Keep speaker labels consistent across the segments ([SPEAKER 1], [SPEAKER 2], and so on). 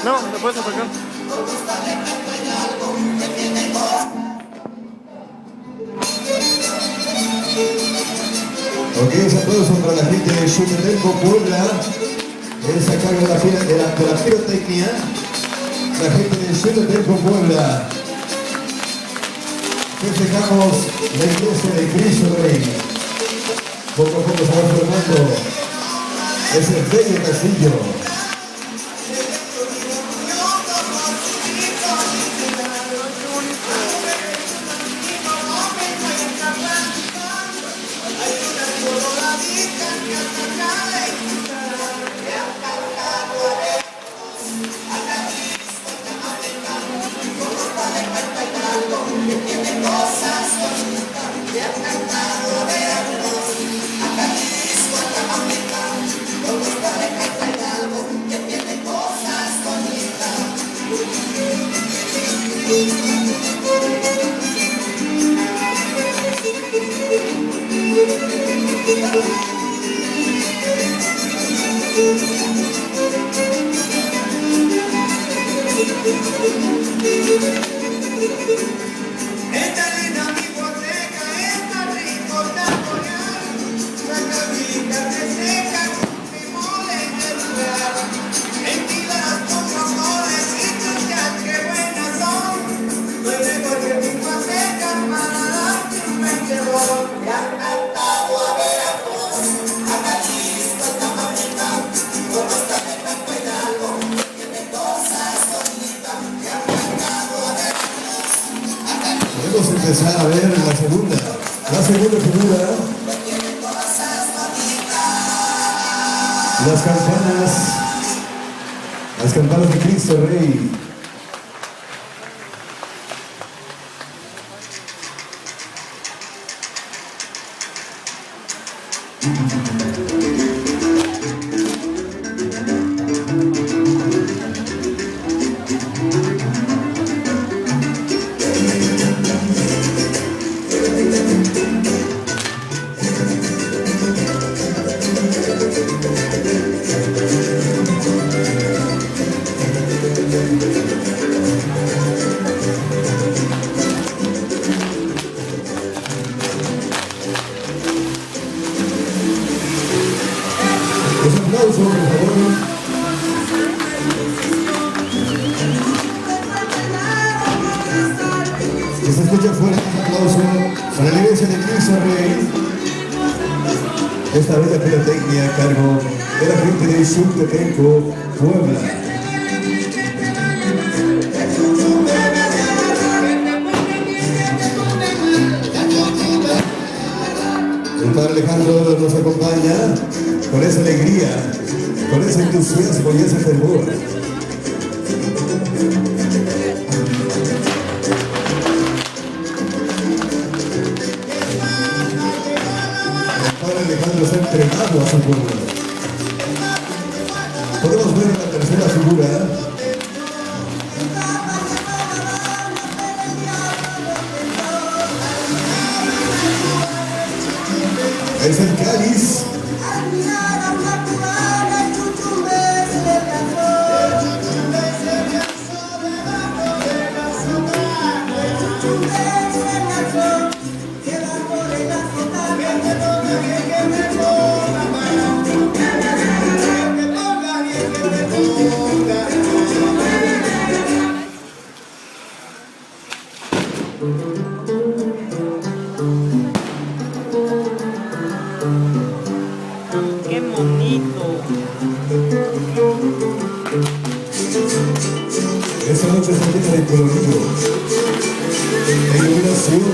[SPEAKER 1] No, te puedes acercar.
[SPEAKER 2] Ok, ese aplauso para la gente de Xutetelco, Puebla. Es a cargo de la pirotecnia. La gente de Xutetelco, Puebla. Festejamos la iglesia de Cristo Rey. Poco a poco se va formando ese bello castillo. Podemos empezar a ver la segunda figura. Las campanas de Cristo Rey. Los aplausos, por favor. Que se escucha fuerte un aplauso para la iglesia de Cristo Rey. Esta bella pirotecnia a cargo de la gente de Xutetelco, Puebla. El padre Alejandro nos acompaña con esa alegría, con ese entusiasmo y ese fervor. El padre Alejandro está entregado a su pueblo. Podemos ver la tercera figura. Es el cáliz.
[SPEAKER 3] ¡Qué bonito!
[SPEAKER 2] Esta noche está llena de colorido, de iluminación.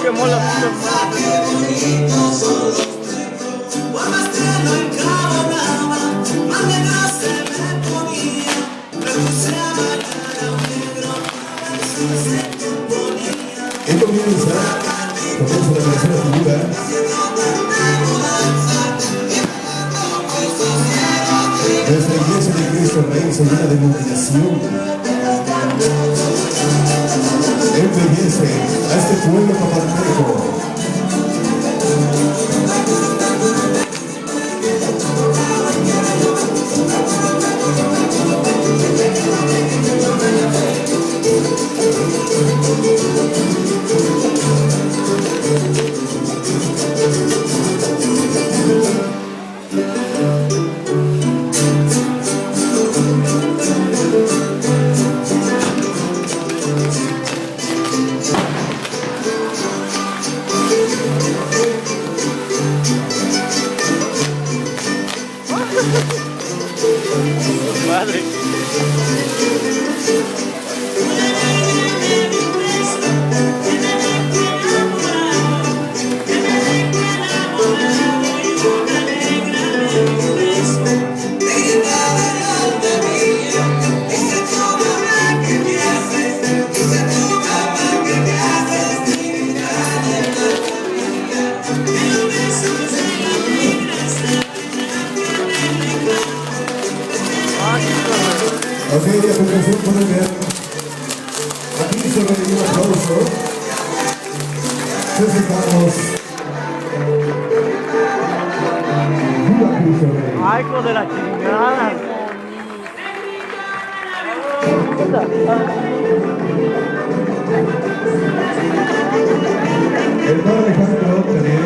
[SPEAKER 1] ¡Qué mola!
[SPEAKER 2] esta ocasión pueden ver aquí se recibe un aplauso. Presentamos Viva Cristo Rey.
[SPEAKER 1] Ay, hijo de la chingada.
[SPEAKER 2] El padre Alejandro también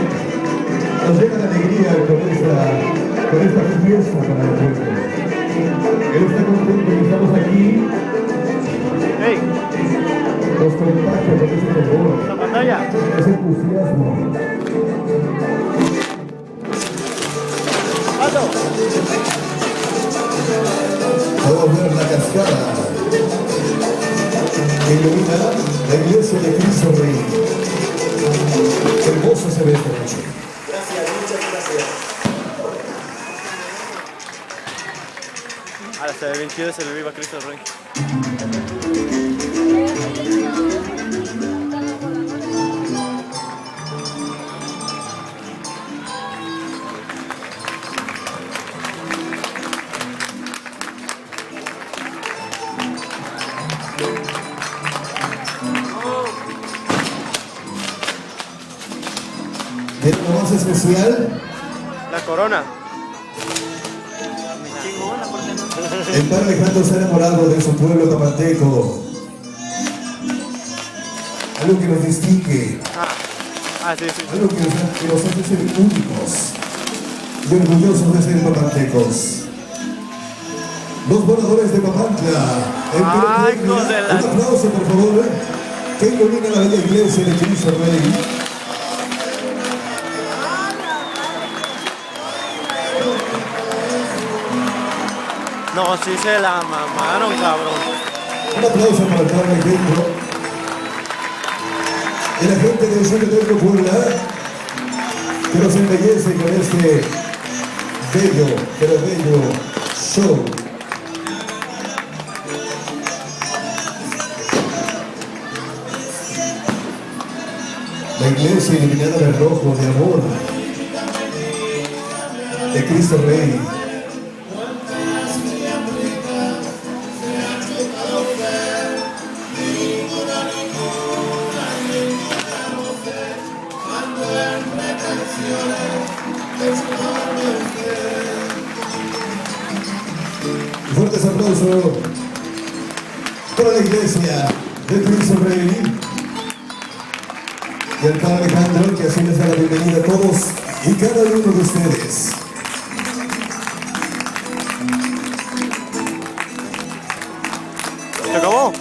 [SPEAKER 2] nos llena de alegría con esta fiesta para el pueblo. Él está contento que estamos aquí.
[SPEAKER 1] Hey,
[SPEAKER 2] Nos contagia con ese fervor,
[SPEAKER 1] la pantalla.
[SPEAKER 2] ese entusiasmo.
[SPEAKER 1] Paso.
[SPEAKER 2] Podemos ver la cascada que ilumina la iglesia de Cristo Rey. Qué hermoso se ve esta noche.
[SPEAKER 4] Gracias, muchas gracias.
[SPEAKER 1] Ahora se ve bien chido, se ve Viva Cristo Rey.
[SPEAKER 2] ¿Tiene lo más especial?
[SPEAKER 1] La corona.
[SPEAKER 2] El padre Alejandro se ha enamorado de su pueblo tapateco. Algo que nos distingue,
[SPEAKER 1] Sí, sí.
[SPEAKER 2] algo que nos hace ser únicos y orgullosos de ser papantecos. Los voladores de Papantla.
[SPEAKER 1] Ay, hijos de la-
[SPEAKER 2] Un aplauso, por favor. Que ilumina la bella iglesia de Cristo Rey.
[SPEAKER 1] No, sí se la mamaron, cabrón.
[SPEAKER 2] Un aplauso para el padre Alejandro. Y la gente del sur de Puebla, que nos embellece con este bello, pero bello show. La iglesia iluminada de rojo, de amor, de Cristo Rey. Fuertes aplausos para la iglesia de Cristo Rey y al padre Alejandro, que así les da la bienvenida a todos y cada uno de ustedes.
[SPEAKER 1] ¿Se acabó?